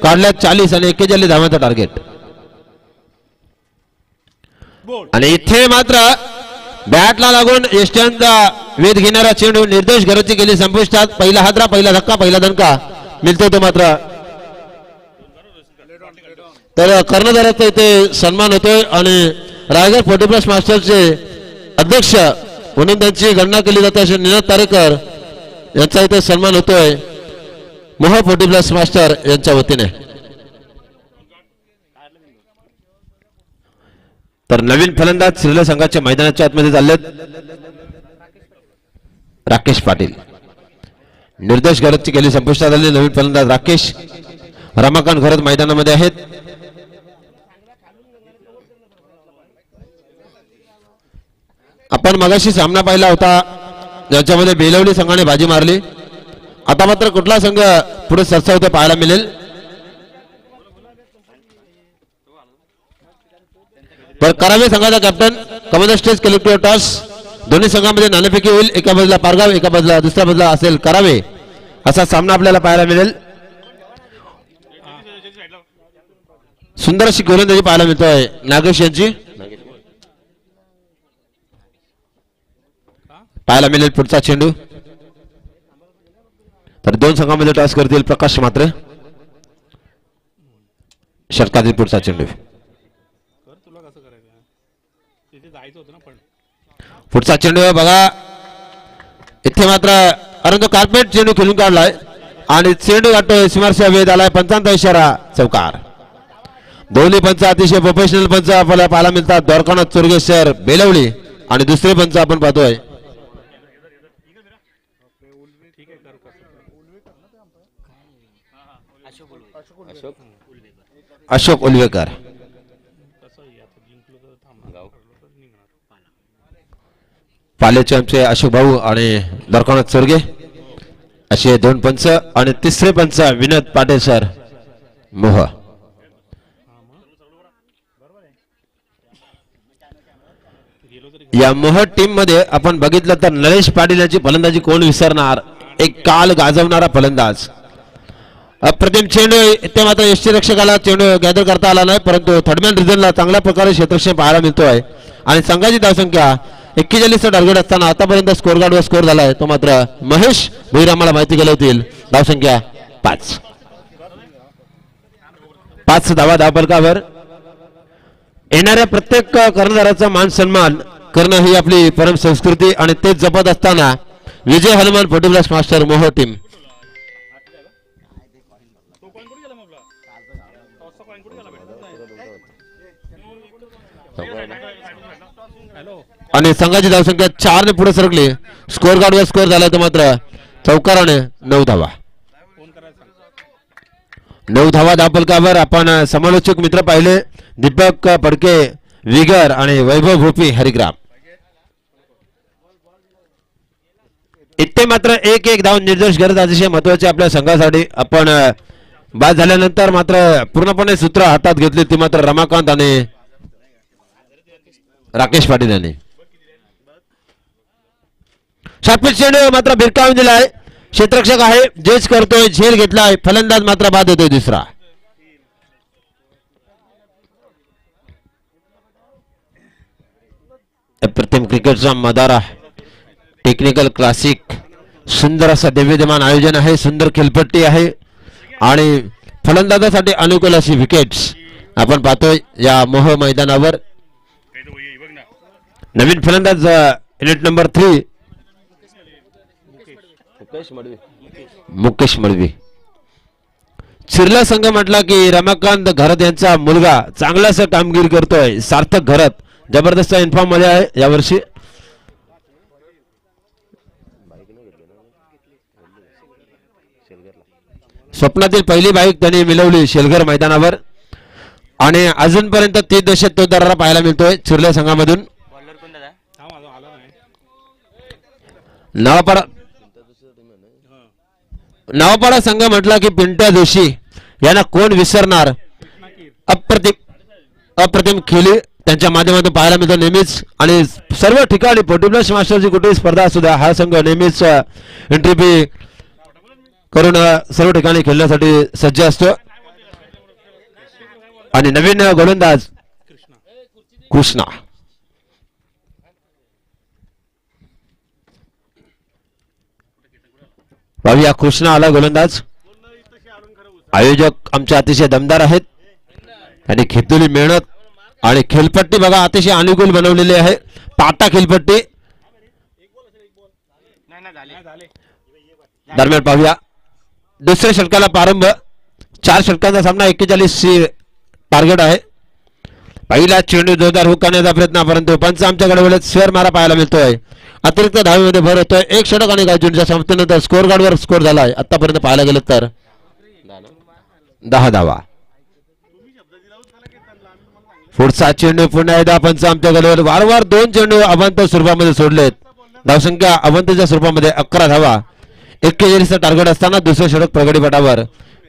काढल्या 40 आणि 41 धावांचा टार्गेट. आणि इथे मात्र बॅटला लागून यष्ट्यांचा वेध घेणारा चेंडू निर्देश घरची गेली संपुष्टात. पहिला हादरा, पहिला धक्का, पहिला दणका मिळतो तो मात्र. तर कर्णधाराचा इथे सन्मान होतोय आणि रायगड 40+ मास्टरचे अध्यक्ष म्हणून त्यांची गणना केली जाते असे निनाद तारेकर यांचा इथे सन्मान होतोय मोह 40+ मास्टर यांच्या वतीने. तर नवीन फलंदाज श्रीलंका संघाच्या मैदानाच्या आतमध्ये चाललेत राकेश पाटील. निर्देश घरतची गेली संपुष्टात आलेले नवीन फलंदाज राकेश. रमाकांत घरत मैदानामध्ये आहेत. आपण मगाशी सामना पाहिला होता ज्याच्यामध्ये बेलवली संघाने बाजी मारली. आता मात्र कुठला संघ पुढे सरसावते पाहायला मिळेल. पण करावे संघाचा कॅप्टन कमोदर स्टेज कलेक्टिव्ह टॉस. दोन्ही संघांमध्ये नाणेफेकी होईल. एका बाजूला पारगाव, एका बाजूला दुसऱ्या बाजूला असेल करावे. असा सामना आपल्याला पाहायला मिळेल. सुंदर अशी गोलंदाजी पाहायला मिळतोय नागेश यांची. पाहायला मिळेल पुढचा चेंडू. तर दोन संघांमध्ये टॉस करतील प्रकाश मात्र. षटकातील पुढचा चेंडू. पुढचा चेंडू बघा. इथे मात्र अरंदो कार्पेट चेंडू खेळून काढलाय आणि चेंडू गाठतोय सीमारेषा वेध आलाय. पंचांचा इशारा चौकार. दोन्ही पंच अतिशय प्रोफेशनल पंच आपल्याला पाहायला मिळतात. द्वारकानाथ चोरगेश्वर बेलवली आणि दुसरे पंच आपण पाहतोय अशोक उलवेकर. पालेचे आमचे अशोक भाऊ आणि द्वारकानाथ चोरगे असे दोन पंच आणि तिसरे पंच विनोद पाटील सर मोह. या मोह टीम मध्ये आपण बघितलं तर नरेश पाटील यांची फलंदाजी कोण विसरणार. एक काल गाजवणारा फलंदाज. अप्रतिम चेंडू. ते मात्र यष्टीरक्षकाला चेंडू गॅदर करता आला नाही परंतु थर्डमॅन रिझनला चांगल्या प्रकारे क्षेत्ररक्षण पाहायला मिळतोय आणि संघाची धावसंख्या 41 टार्गेट असताना आतापर्यंत स्कोर गार्डवर स्कोर झालाय तो मात्र महेश भुईरामाला माहिती केली होती. धावसंख्या 5. 5 धावा धावफलकावर. येणाऱ्या प्रत्येक कर्णधाराचा मान सन्मान करणं ही आपली परम संस्कृती आणि तेच जपत असताना विजय हनुमान 40+ मास्टर मोह टीम. आणि संघाची धावसंख्या 4 ने पुढे सरकली. स्कोर गार्डवर स्कोर झाला तर मात्र चौकाराने 9 धावा. 9 धावा धावफलकावर. आपण समालोचक मित्र पाहिले दीपक फडके विगर आणि वैभव भोपी हरिग्राम. इथे मात्र 1-1 धाव निर्देश करत अतिशय महत्वाचे आपल्या संघासाठी. आपण बाद झाल्यानंतर मात्र पूर्णपणे सूत्र हातात घेतली ती मात्र रमाकांत आणि राकेश पाटील यांनी. शापित चेंडू मात्र भिरकावून दिलाय. क्षेत्ररक्षक आहे जेच करतोय झेल घेतलाय. फलंदाज मात्र बाद होतोय दुसरा. अप्रतिम क्रिकेटचा मदारा. Technical classic. सुंदर असा दैवेद्यमान आयोजन आहे. सुंदर खेळपट्टी आहे आणि फलंदाजासाठी अनुकूल अशी विकेट्स आपण पाहतोय या मोह मैदानावर. नवीन फलंदाज युनिट नंबर 3 मुकेश मडवी. चिरला संघ म्हटला की रमाकांत घरत यांचा मुलगा चांगलाच कामगिरी करतोय. सार्थक घरत जबरदस्त इन्फॉर्म मध्ये आहे यावर्षी. स्वप्नातील पहिली बाईक त्यांनी मिळवली शेलघर मैदानावर आणि अजूनपर्यंत 3 दशक तो दरारा पाहायला मिळतोय चिरल्या संघामधून. नवापाडा नावपाडा संघ म्हटला की पिंट्या जोशी यांना कोण विसरणार. अप्रतिम खेळी त्यांच्या माध्यमातून पाहायला मिळतो नेहमीच. आणि सर्व ठिकाणी 40+ मास्टरची कुठेही स्पर्धा असू द्या हा संघ नेहमीच एंट्री करून सर्व ठिकाणी खेळण्यासाठी सज्ज असतो. आणि नवीन गोलंदाज कृष्णा. पाहूया कृष्णा आला गोलंदाज. आयोजक आमचे अतिशय दमदार आहेत. त्यांनी घेतलेली मेहनत आणि खेळपट्टी बघा अतिशय अनुकूल बनवलेली आहे. पाटा खेळपट्टी. दरम्यान पाहूया दुसऱ्या षटकाला प्रारंभ. 4 षटकांचा सामना 41 टार्गेट आहे. पहिला चेंडू जोरदार हुक करण्याचा प्रयत्न परंतु पंच आमच्याकडे वेळेत स्वेअर मारा पाहायला मिळतोय. अतिरिक्त धावेमध्ये भर होतोय. 1 षटक आणि काही चेंडूच्या समाप्तीनंतर स्कोर कार्डवर स्कोर झाला आहे. आतापर्यंत पाहायला गेलं तर 10 धावा. पुढचा चेंडू पुन्हा एकदा पंच आमच्याकडे वारंवार 2 चेंडू अवंत स्वरूपामध्ये सोडलेत. धावसंख्या अवंतच्या स्वरूपामध्ये 11 धावा. 41 टार्गेट असताना दुसरे षटक प्रगतीपटावर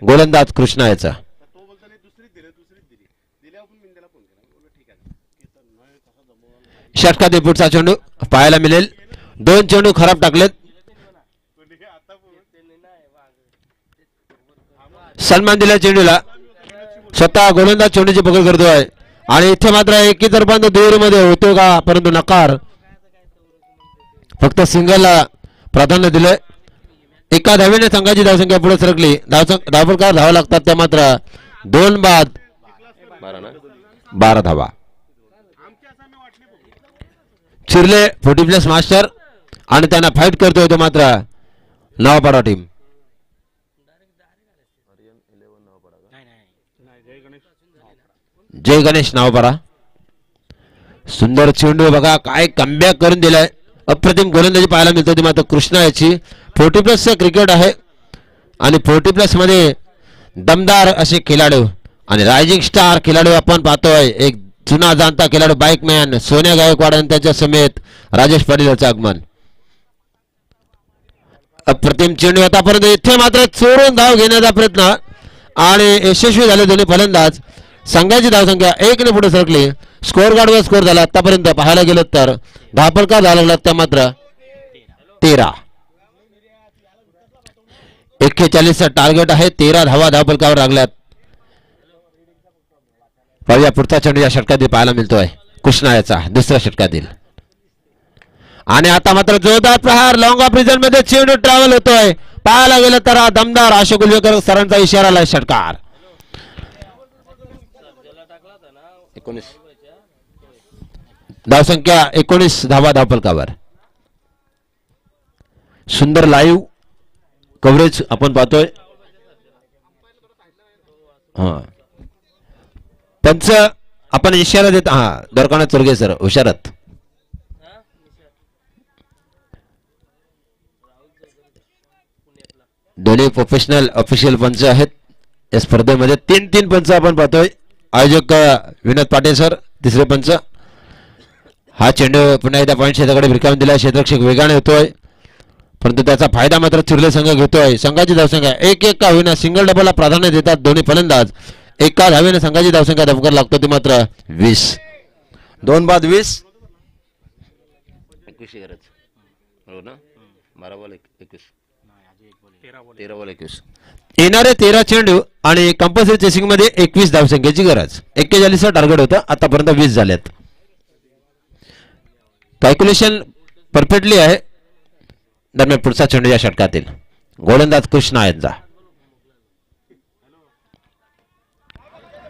गोलंदाज कृष्णा याचा. षटकातील पुढचा चेंडू पाहायला मिळेल. 2 चेंडू खराब टाकलेत. सन्मान दिला चेंडूला. स्वतः गोलंदाज चेंडूची पकड करतोय आणि इथे मात्र एकी तर्फांत दुहेरीमध्ये होतो का परंतु नकार. फक्त सिंगलला प्राधान्य दिलंय. एका धावेने संघाची धावसंख्या पुढे सरकली. धावफलकावर धावा लागतात त्या मात्र 2 बाद 12 धावा. चिरले 40+ मास्टर आणि त्यांना फाईट करतोय तो मात्र नावपाडा टीम. जय गणेश नावपाडा. सुंदर चेंडू बघा काय कमबॅक करून दिलाय. अप्रतिम गोलंदाजी पाहायला मिळतो ती मात्र कृष्णा याची. 40+ क्रिकेट आहे आणि 40+ मध्ये दमदार असे खेळाडू आणि रायझिंग स्टार खेळाडू आपण पाहतोय. एक जुना जाणता खेळाडू बाईकमॅन सोन्या गायकवाड आणि त्यांच्या समेत राजेश पाटील याचं आगमन. अप्रतिम चेंडू आतापर्यंत इथे मात्र चोरून धाव घेण्याचा प्रयत्न आणि यशस्वी झाले दोन्ही फलंदाज. संघाची धावसंख्या 1 ने पुढे सरकली. स्कोर कार्डवर स्कोर झाला. आतापर्यंत पाहायला गेलं तर धावफलका झाला लागला त्या मात्र 13. 41 टार्गेट आहे. 13 धावा धावफलकावर लागल्यात. पाहूया पुढचा चेंडू या षटकातील पाहायला मिळतोय कृष्णा याचा दुसऱ्या षटकातील. आणि आता मात्र जोरदार प्रहार लॉंग ऑफ रिजन मध्ये चेंडू ट्रॅव्हल होतोय. पाहायला गेलं तर हा दमदार अशोक उलवेकर सरांचा इशारा आलाय. षटकार 19 धावसंख्या 19 धावा धावफलकावर. सुंदर लाईव्ह कव्हरेज आपण पाहतोय. हा पंच आपण इशारा देत दरकाना चोरगे सर हुशारत. दोन्ही प्रोफेशनल ऑफिशियल पंच आहेत या स्पर्धेमध्ये. 3 पंच आपण पाहतोय. आयोजक विनोद पाटील सर तिसरे पंच. हा चेंडू पुन्हा एकदा पॉईंट क्षेत्राकडे भिरकावून दिला. क्षेत्ररक्षक वेगाने होतोय परंतु त्याचा फायदा मात्र चिरले संघ घेतोय. संघाची धावसंख्या 1-1 का होईना सिंगल डबलला प्राधान्य देतात दोन्ही फलंदाज. एका धावेने संघाची धावसंख्या धबकार लागतो ती मात्र 20. 2 बाद 20. 21 गरज बरोबर ना. 12 बॉल 21 13 बॉल 21. येणारे 13 चेंडू आणि कंपल्सरी चेसिंग मध्ये 21 धावसंख्येची गरज. 41 टार्गेट होतं. आतापर्यंत 20 झालेत. कॅल्क्युलेशन परफेक्टली आहे. दरम्यान पुढचा चेंडू या षटकातील गोलंदाज कृष्णा यांचा.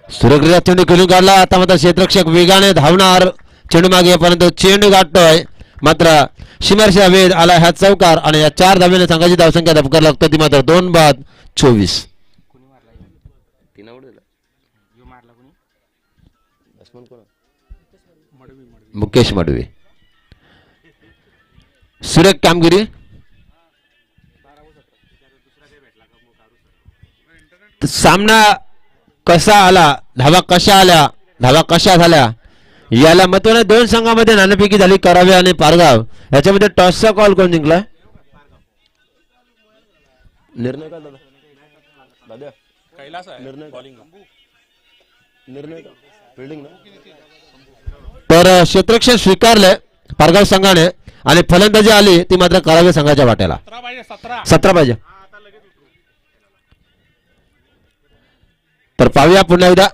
सुरक्षित चेंडू खेळून काढला. आता मात्र क्षेत्ररक्षक वेगाने धावणार चेंडू मागे परंतु चेंडू गाठतोय मात्र सीमारेषेचा वेध आला. हा चौकार आणि या 4 धावेने संघाची धावसंख्या धबकार लागतो ती मात्र 2 बाद 24. मुकेश मडवी. सुरेख कामगिरी. सामना कसा आला, धावा कशा आल्या, धावा कशा झाल्या याला महत्वाने 2 संघामध्ये नाणेफेकी झाली. करावे आणि पारगाव याच्यामध्ये टॉसचा कॉल कोण जिंकला. निर्णय का दादा दादा कैलास आहे निर्णय बॉलिंग निर्णय का फिल्डिंग ना तर क्षेत्ररक्षण स्वीकारलंय पारगाव संघाने आणि फलंदाजी आली ती मात्र करावे संघाच्या वाट्याला 17 पाहिजे 17 17 पाहिजे. तर पाहूया पुन्हा एकदा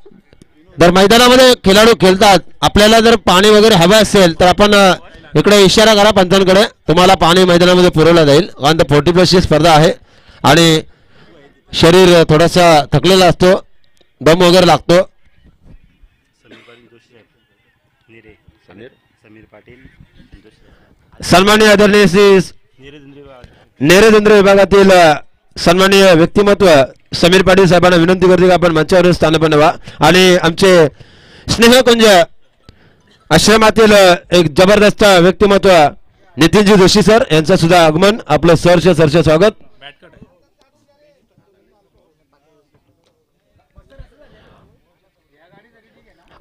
जर मैदानामध्ये खेळाडू खेळतात आपल्याला जर पाणी वगैरे हवं असेल तर आपण इकडे इशारा करा पंचांकडे तुम्हाला पाणी मैदानामध्ये पुरवलं जाईल कारण 40+ ची स्पर्धा आहे आणि शरीर थोडासा थकलेला असतो दम वगैरे लागतो. समीर पाटील जोशी साहेब निरे समीर पाटील जोशी सन्माननीय आदरणीय श्री निरे दिंद्रे नेरेंद्र विभागातील सन्माननीय व्यक्तिमत्व समीर पाटील साहेबांना विनंती करते की आपण मंचावर स्थानापन्न व्हा आणि आमचे स्नेहकुंज आश्रमातील एक जबरदस्त व्यक्तिमत्व नितीनजी जोशी सर यांचं सुद्धा आगमन आपलं सरचे स्वागत. बॅट कट आहे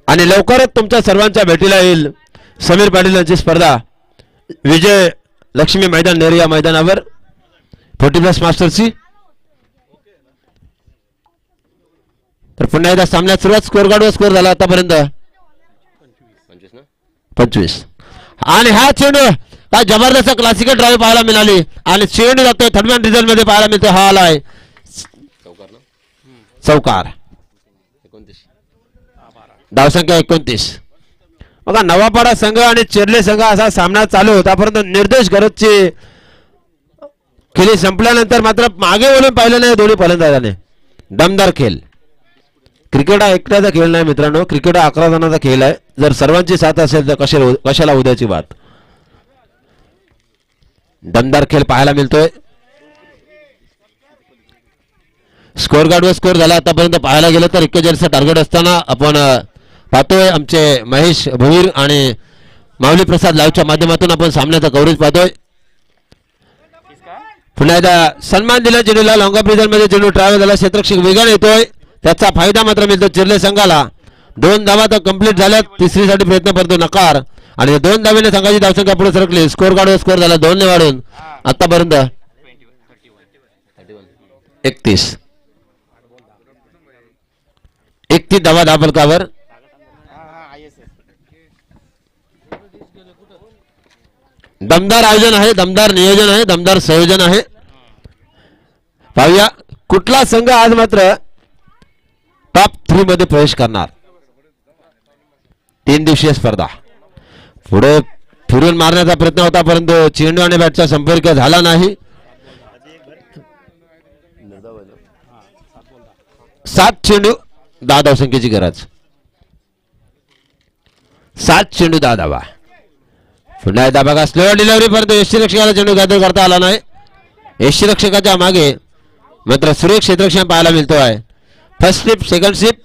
आणि लवकरच तुमच्या सर्वांच्या भेटीला येईल समीर पाटील यांची स्पर्धा विजय लक्ष्मी मैदान नेर या मैदानावर 40+ मास्टरची. तर पुन्हा एकदा सामन्यात सुरुवात स्कोर गाडवर स्कोर झाला आतापर्यंत 25 आणि हा चेंडू काय जबरदस्त क्लासिकल ड्राईव्ह पाहायला मिळाली आणि चेंडू जातोय थर्डमॅन रिझल्ट मध्ये पाहायला मिळतो हा आलाय चौकार. धावसंख्या 29. बघा नवापाडा संघ आणि चिर्ले संघ असा सामना चालू होता परंतु निर्देश गरजची खेळी संपल्यानंतर मात्र मागे वळून पाहिलं नाही दोन्ही फलंदाजाने. दमदार खेळ. क्रिकेट हा एकट्याचा खेळ नाही मित्रांनो क्रिकेट हा 11 जणांचा खेळ आहे. जर सर्वांची साथ असेल तर कशाला उद्याची बात. दमदार खेळ पाहायला मिळतोय. स्कोर गार्डवर स्कोर झाला आतापर्यंत पाहायला गेलं तर 41 टार्गेट असताना आपण पाहतोय आमचे महेश भोईर आणि माऊली प्रसाद लाईव्हच्या माध्यमातून आपण सामन्याचा कव्हरेज पाहतोय. पुन्हा एकदा सन्मान दिला चेंडूला लॉंग ऑफ रिझल्ट मध्ये चेंडू ट्रॅव्हल झाला क्षेत्ररक्षक वेगाने येतोय त्याचा फायदा मात्र मिळतो चिर्ले संघाला. 2 धावा तर कंप्लीट झाल्यात तिसरीसाठी प्रयत्न करतो नकार आणि 2 धावेने संघाची धावसंख्या पुढे सरकली. स्कोर गार्डवर स्कोर झाला 2 ने वाढून आतापर्यंत 31 धावा धावफलकावर. दमदार आयोजन आहे दमदार नियोजन आहे दमदार संयोजन आहे. पाहूया कुठला संघ आज मात्र टॉप 3 मध्ये प्रवेश करणार. 3 दिवसीय स्पर्धा पुढे फिरून मारण्याचा प्रयत्न होता परंतु चेंडू आणि बॅटचा संपर्क झाला नाही. 7 चेंडू 10 धावसंख्येची गरज. 7 चेंडू 10 धावा. पुन्हा एकदा बघा स्लो डिलिव्हरी पर्यंत यष्टीरक्षकाला चेंडू गॅदर करता आला नाही. यष्टीरक्षकाच्या मागे मात्र सुरेख क्षेत्ररक्षण पाहायला मिळतो आहे. फर्स्ट स्लिप सेकंड स्लिप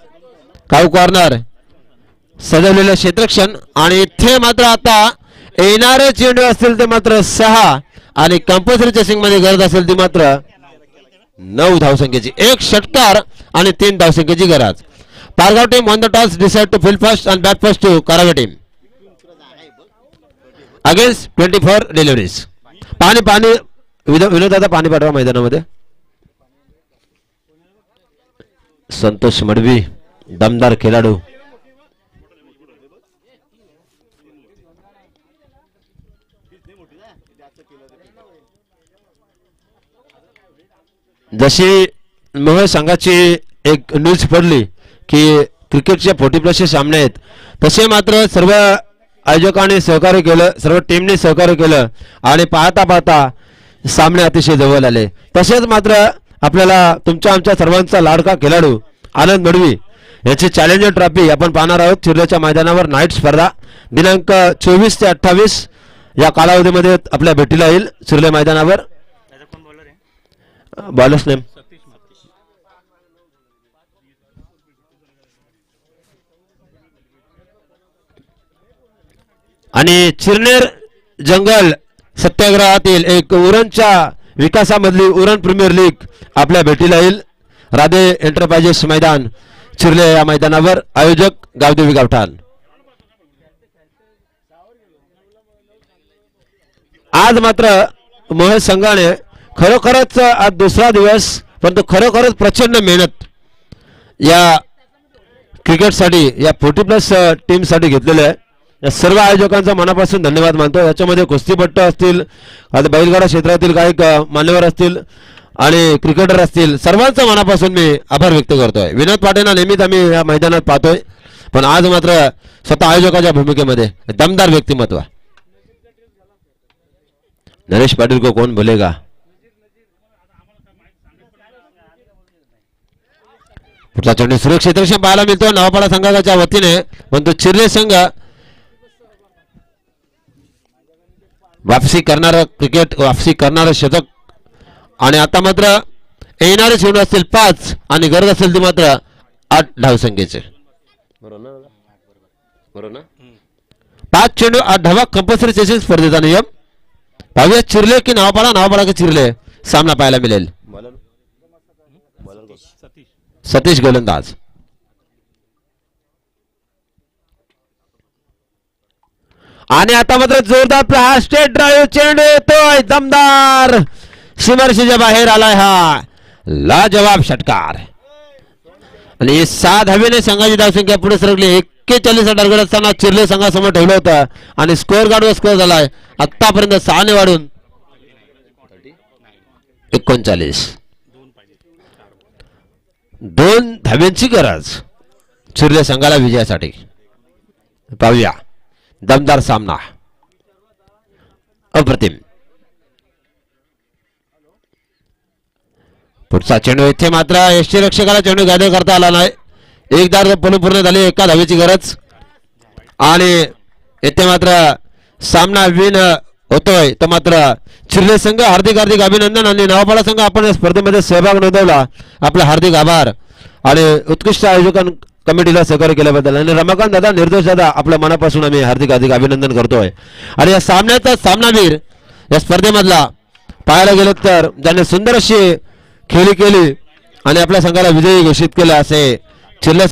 काऊ कॉर्नर सजवलेलं क्षेत्ररक्षण आणि इथे मात्र आता येणारे चेंडू असतील ते मात्र 6 आणि कंपल्सरी चेसिंग मध्ये गरज असेल ती मात्र 9 धावसंख्येची. 1 षटकार आणि 3 धावसंख्येची गरज. Pargaon team on the toss decide to field first and bat first to करावे टीम अगेन्स्ट 24 डिलिव्हरीज. पाणी विनोदाचा पाणी पाठवा मैदानामध्ये. संतोष मडवी दमदार खेळाडू. जशी मोह संघाची एक न्यूज पडली की क्रिकेटचे 40+ सामने आहेत तसे मात्र सर्व आयोजकांनी सहकार्य केलं सर्व टीमने सहकार्य केलं आणि पाहता सामने अतिशय जवळ आले. तसेच मात्र आपल्याला तुमच्या आमच्या सर्वांचा लाडका खेळाडू आनंद मडवी याची चॅलेंजर ट्रॉफी आपण पाहणार आहोत. चिर्लेच्या मैदानावर नाईट स्पर्धा दिनांक 24 ते 28 या कालावधीमध्ये आपल्या भेटीला येईल चिर्ले मैदानावर. कोण बॉलर आहे बॉलर्स नेम आणि चिरनेर जंगल सत्याग्रहातील एक उरणच्या विकासामधली उरण प्रीमियर लीग आपल्या भेटीला येईल. राधे एंटरप्राइजेस मैदान चिर्ले या मैदानावर. आयोजक गावदेवी गावठाण. आज मात्र मोह संघाने खरोखरच आज दुसरा दिवस, पण तो खरोखरच प्रचंड मेहनत या क्रिकेटसाठी, या 40+ टीमसाठी घेतलेलं आहे. या सर्व आयोजकांचा मनापासून धन्यवाद मानतो. याच्यामध्ये कुस्तीपट्टू असतील, आता बैलगाडा क्षेत्रातील काही मान्यवर असतील आणि क्रिकेटर असतील, सर्वांचा मनापासून मी आभार व्यक्त करतोय. विनोद पाटीलना नेहमीच आम्ही या मैदानात पाहतोय, पण आज मात्र स्वतः आयोजकाच्या भूमिकेमध्ये दमदार व्यक्तिमत्व. नरेश पाटील को कोण बोलेगा. पुढचा चेंडू सुरक्षित रेषा पाहायला मिळतो नवापाडा संघाच्या वतीने, पण तो चिरले संघ वापसी करणार, क्रिकेट वापसी करणार शतक. आणि आता मात्र येणारे चेंडू असतील 5 आणि गरज असेल ती मात्र 8 धावसंख्येचे. बरोबर ना. 5 चेंडू 8 धावा कंपल्सरी चेसिंग स्पर्धेचा नियम. पाहूया चिरले की नवापाडा, नवापाडा की चिरले सामना पाहायला मिळेल. सतीश गोलंदाज. आणि आता मात्र जोरदार प्रहार, स्टेट ड्राईव्ह चेंडू येतोय दमदार, सीमारेषेच्या बाहेर आलाय हा लाजवाब षटकार. आणि 6 धावेने संघाची धावसंख्या पुढे सरकली. 41 टार्गेट असताना चिरले संघासमोर ठेवलं होतं आणि स्कोअर गार्डवर स्कोअर झालाय आतापर्यंत 6 ने वाढून 39. 2 धाव्यांची गरज चिरले संघाला विजयासाठी. पाहूया दमदार सामना, अप्रतिम. पुढचा चेंडू इथे मात्र यष्टीरक्षकाला चेंडू गायब करता आला नाही. एकदा पूर्ण झाली, 1 धावेची गरज. आणि येथे मात्र सामना विन होतोय. तर मात्र चिरले संघ हार्दिक अभिनंदन. आणि नवापाडा संघ आपण या स्पर्धेमध्ये सहभाग नोंदवला, आपला हार्दिक आभार. आणि उत्कृष्ट आयोजकां कमिटीला सहकार्य केल्याबद्दल आणि रमाकांत दादा, निर्दोष दादा, आपल्या मनापासून आम्ही हार्दिक अभिनंदन करतोय. आणि या सामन्याचा सामनावीर या स्पर्धेमधला पाहायला गेलं तर ज्याने सुंदर अशी खेळी केली आणि आपल्या संघाला विजयी घोषित केलं असे चिरले